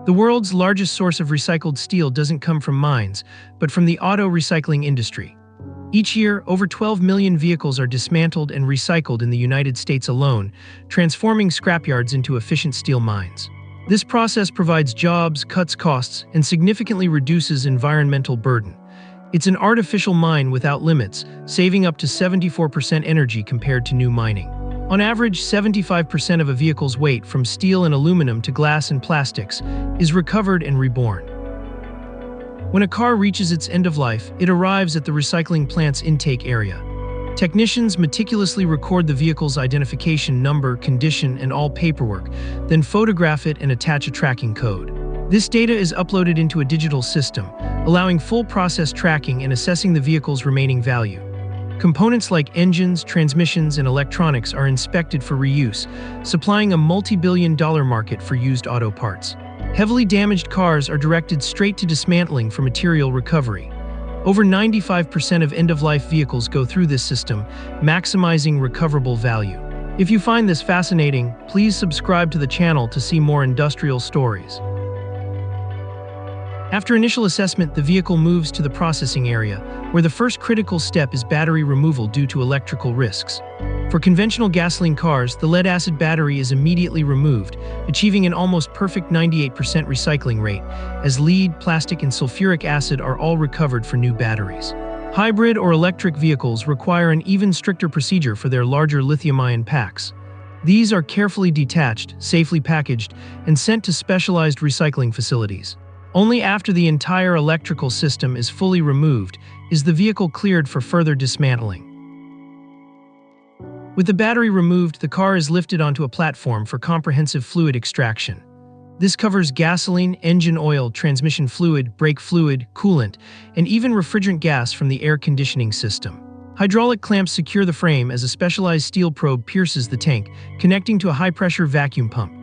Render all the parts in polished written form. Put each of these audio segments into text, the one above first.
The world's largest source of recycled steel doesn't come from mines, but from the auto recycling industry. Each year, over 12 million vehicles are dismantled and recycled in the United States alone, transforming scrapyards into efficient steel mines. This process provides jobs, cuts costs, and significantly reduces environmental burden. It's an artificial mine without limits, saving up to 74% energy compared to new mining. On average, 75% of a vehicle's weight, from steel and aluminum to glass and plastics, is recovered and reborn. When a car reaches its end of life, it arrives at the recycling plant's intake area. Technicians meticulously record the vehicle's identification number, condition, and all paperwork, then photograph it and attach a tracking code. This data is uploaded into a digital system, allowing full process tracking and assessing the vehicle's remaining value. Components like engines, transmissions, and electronics are inspected for reuse, supplying a multi-billion-dollar market for used auto parts. Heavily damaged cars are directed straight to dismantling for material recovery. Over 95% of end-of-life vehicles go through this system, maximizing recoverable value. If you find this fascinating, please subscribe to the channel to see more industrial stories. After initial assessment, the vehicle moves to the processing area, where the first critical step is battery removal due to electrical risks. For conventional gasoline cars, the lead-acid battery is immediately removed, achieving an almost perfect 98% recycling rate, as lead, plastic, and sulfuric acid are all recovered for new batteries. Hybrid or electric vehicles require an even stricter procedure for their larger lithium-ion packs. These are carefully detached, safely packaged, and sent to specialized recycling facilities. Only after the entire electrical system is fully removed is the vehicle cleared for further dismantling. With the battery removed, the car is lifted onto a platform for comprehensive fluid extraction. This covers gasoline, engine oil, transmission fluid, brake fluid, coolant, and even refrigerant gas from the air conditioning system. Hydraulic clamps secure the frame as a specialized steel probe pierces the tank, connecting to a high-pressure vacuum pump.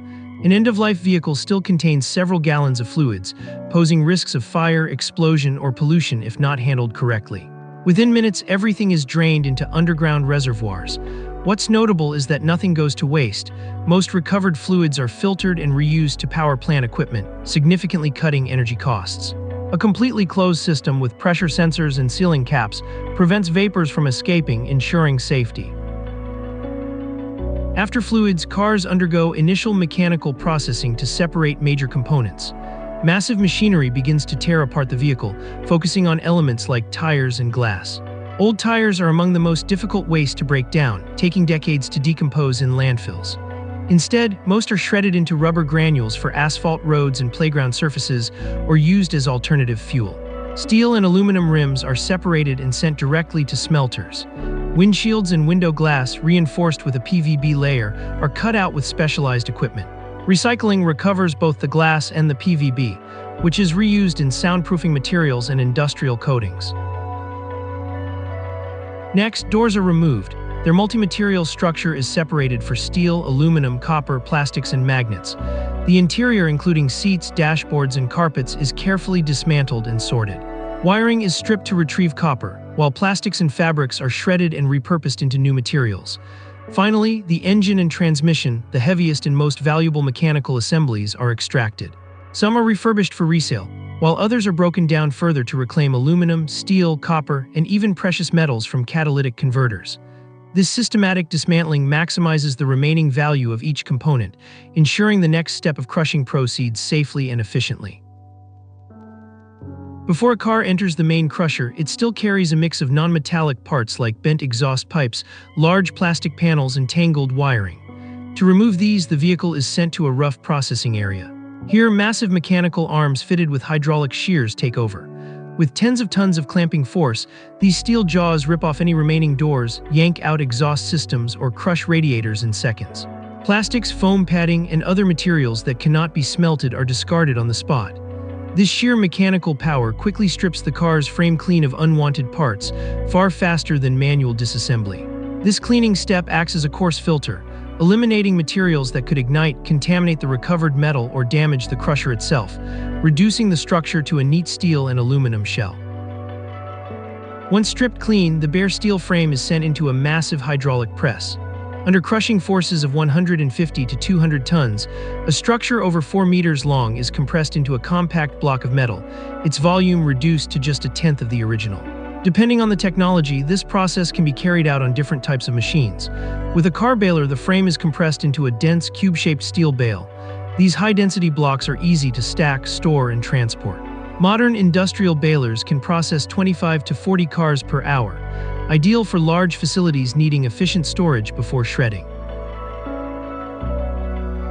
An end-of-life vehicle still contains several gallons of fluids, posing risks of fire, explosion, or pollution if not handled correctly. Within minutes, everything is drained into underground reservoirs. What's notable is that nothing goes to waste. Most recovered fluids are filtered and reused to power plant equipment, significantly cutting energy costs. A completely closed system with pressure sensors and sealing caps prevents vapors from escaping, ensuring safety. After fluids, cars undergo initial mechanical processing to separate major components. Massive machinery begins to tear apart the vehicle, focusing on elements like tires and glass. Old tires are among the most difficult waste to break down, taking decades to decompose in landfills. Instead, most are shredded into rubber granules for asphalt roads and playground surfaces, or used as alternative fuel. Steel and aluminum rims are separated and sent directly to smelters. Windshields and window glass, reinforced with a PVB layer, are cut out with specialized equipment. Recycling recovers both the glass and the PVB, which is reused in soundproofing materials and industrial coatings. Next, doors are removed. Their multi-material structure is separated for steel, aluminum, copper, plastics, and magnets. The interior, including seats, dashboards, and carpets, is carefully dismantled and sorted. Wiring is stripped to retrieve copper, while plastics and fabrics are shredded and repurposed into new materials. Finally, the engine and transmission, the heaviest and most valuable mechanical assemblies, are extracted. Some are refurbished for resale, while others are broken down further to reclaim aluminum, steel, copper, and even precious metals from catalytic converters. This systematic dismantling maximizes the remaining value of each component, ensuring the next step of crushing proceeds safely and efficiently. Before a car enters the main crusher, it still carries a mix of non-metallic parts like bent exhaust pipes, large plastic panels, and tangled wiring. To remove these, the vehicle is sent to a rough processing area. Here, massive mechanical arms fitted with hydraulic shears take over. With tens of tons of clamping force, these steel jaws rip off any remaining doors, yank out exhaust systems, or crush radiators in seconds. Plastics, foam padding, and other materials that cannot be smelted are discarded on the spot. This sheer mechanical power quickly strips the car's frame clean of unwanted parts, far faster than manual disassembly. This cleaning step acts as a coarse filter, eliminating materials that could ignite, contaminate the recovered metal, or damage the crusher itself, reducing the structure to a neat steel and aluminum shell. Once stripped clean, the bare steel frame is sent into a massive hydraulic press. Under crushing forces of 150 to 200 tons, a structure over 4 meters long is compressed into a compact block of metal, its volume reduced to just a tenth of the original. Depending on the technology, this process can be carried out on different types of machines. With a car baler, the frame is compressed into a dense, cube-shaped steel bale. These high-density blocks are easy to stack, store, and transport. Modern industrial balers can process 25 to 40 cars per hour, ideal for large facilities needing efficient storage before shredding.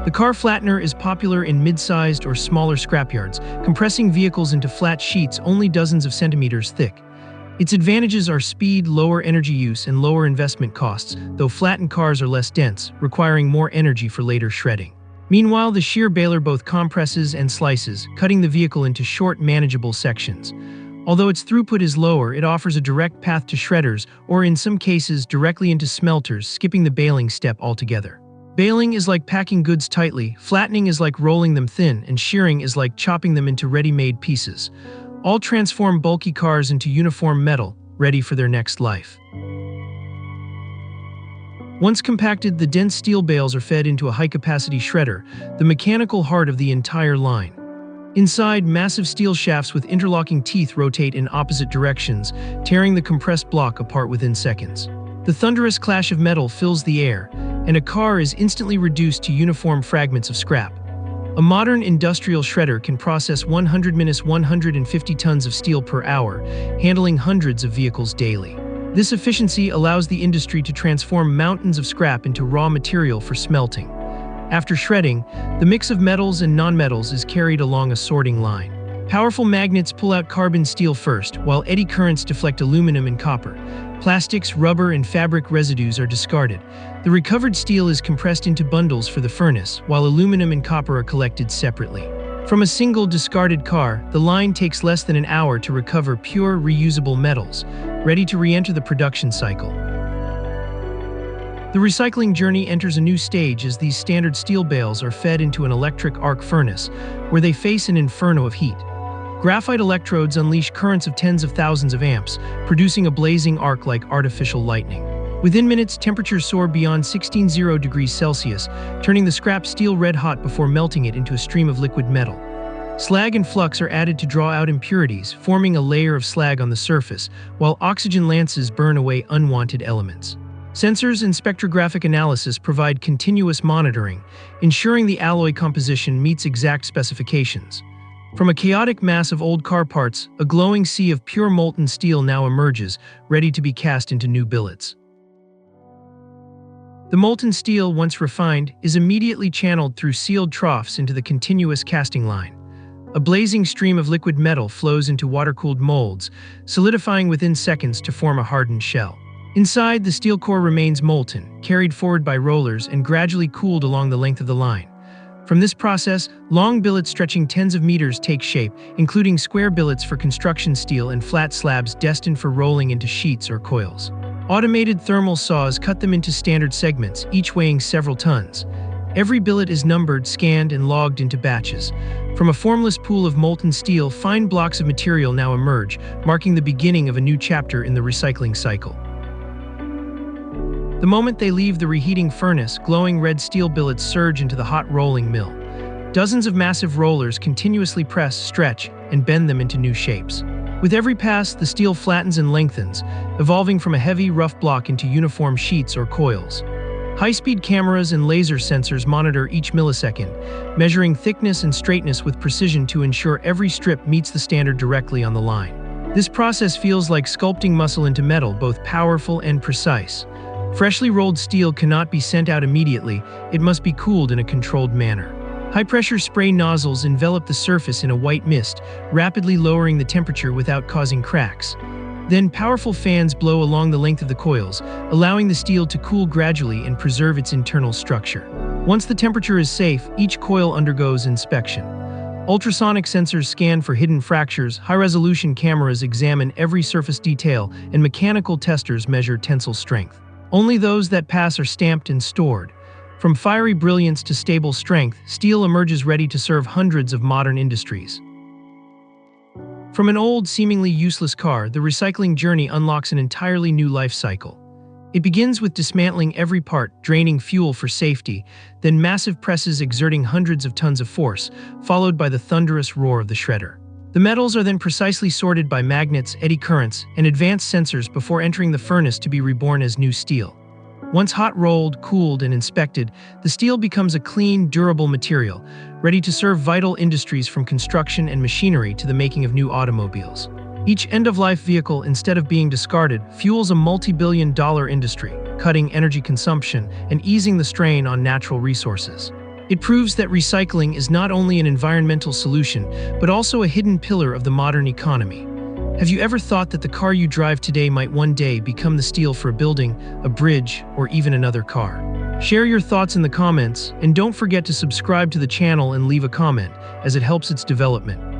The car flattener is popular in mid-sized or smaller scrapyards, compressing vehicles into flat sheets only dozens of centimeters thick. Its advantages are speed, lower energy use, and lower investment costs, though flattened cars are less dense, requiring more energy for later shredding. Meanwhile, the shear baler both compresses and slices, cutting the vehicle into short, manageable sections. Although its throughput is lower, it offers a direct path to shredders, or in some cases, directly into smelters, skipping the baling step altogether. Baling is like packing goods tightly, flattening is like rolling them thin, and shearing is like chopping them into ready-made pieces. All transform bulky cars into uniform metal, ready for their next life. Once compacted, the dense steel bales are fed into a high-capacity shredder, the mechanical heart of the entire line. Inside, massive steel shafts with interlocking teeth rotate in opposite directions, tearing the compressed block apart within seconds. The thunderous clash of metal fills the air, and a car is instantly reduced to uniform fragments of scrap. A modern industrial shredder can process 100–150 tons of steel per hour, handling hundreds of vehicles daily. This efficiency allows the industry to transform mountains of scrap into raw material for smelting. After shredding, the mix of metals and nonmetals is carried along a sorting line. Powerful magnets pull out carbon steel first, while eddy currents deflect aluminum and copper. Plastics, rubber, and fabric residues are discarded. The recovered steel is compressed into bundles for the furnace, while aluminum and copper are collected separately. From a single discarded car, the line takes less than an hour to recover pure, reusable metals, ready to re-enter the production cycle. The recycling journey enters a new stage as these standard steel bales are fed into an electric arc furnace, where they face an inferno of heat. Graphite electrodes unleash currents of tens of thousands of amps, producing a blazing arc like artificial lightning. Within minutes, temperatures soar beyond 1600 degrees Celsius, turning the scrap steel red-hot before melting it into a stream of liquid metal. Slag and flux are added to draw out impurities, forming a layer of slag on the surface, while oxygen lances burn away unwanted elements. Sensors and spectrographic analysis provide continuous monitoring, ensuring the alloy composition meets exact specifications. From a chaotic mass of old car parts, a glowing sea of pure molten steel now emerges, ready to be cast into new billets. The molten steel, once refined, is immediately channeled through sealed troughs into the continuous casting line. A blazing stream of liquid metal flows into water-cooled molds, solidifying within seconds to form a hardened shell. Inside, the steel core remains molten, carried forward by rollers and gradually cooled along the length of the line. From this process, long billets stretching tens of meters take shape, including square billets for construction steel and flat slabs destined for rolling into sheets or coils. Automated thermal saws cut them into standard segments, each weighing several tons. Every billet is numbered, scanned, and logged into batches. From a formless pool of molten steel, fine blocks of material now emerge, marking the beginning of a new chapter in the recycling cycle. The moment they leave the reheating furnace, glowing red steel billets surge into the hot rolling mill. Dozens of massive rollers continuously press, stretch, and bend them into new shapes. With every pass, the steel flattens and lengthens, evolving from a heavy, rough block into uniform sheets or coils. High-speed cameras and laser sensors monitor each millisecond, measuring thickness and straightness with precision to ensure every strip meets the standard directly on the line. This process feels like sculpting muscle into metal, both powerful and precise. Freshly rolled steel cannot be sent out immediately, it must be cooled in a controlled manner. High-pressure spray nozzles envelop the surface in a white mist, rapidly lowering the temperature without causing cracks. Then powerful fans blow along the length of the coils, allowing the steel to cool gradually and preserve its internal structure. Once the temperature is safe, each coil undergoes inspection. Ultrasonic sensors scan for hidden fractures, high-resolution cameras examine every surface detail, and mechanical testers measure tensile strength. Only those that pass are stamped and stored. From fiery brilliance to stable strength, steel emerges ready to serve hundreds of modern industries. From an old, seemingly useless car, the recycling journey unlocks an entirely new life cycle. It begins with dismantling every part, draining fuel for safety, then massive presses exerting hundreds of tons of force, followed by the thunderous roar of the shredder. The metals are then precisely sorted by magnets, eddy currents, and advanced sensors before entering the furnace to be reborn as new steel. Once hot-rolled, cooled, and inspected, the steel becomes a clean, durable material, ready to serve vital industries from construction and machinery to the making of new automobiles. Each end-of-life vehicle, instead of being discarded, fuels a multi-billion-dollar industry, cutting energy consumption and easing the strain on natural resources. It proves that recycling is not only an environmental solution, but also a hidden pillar of the modern economy. Have you ever thought that the car you drive today might one day become the steel for a building, a bridge, or even another car? Share your thoughts in the comments, and don't forget to subscribe to the channel and leave a comment, as it helps its development.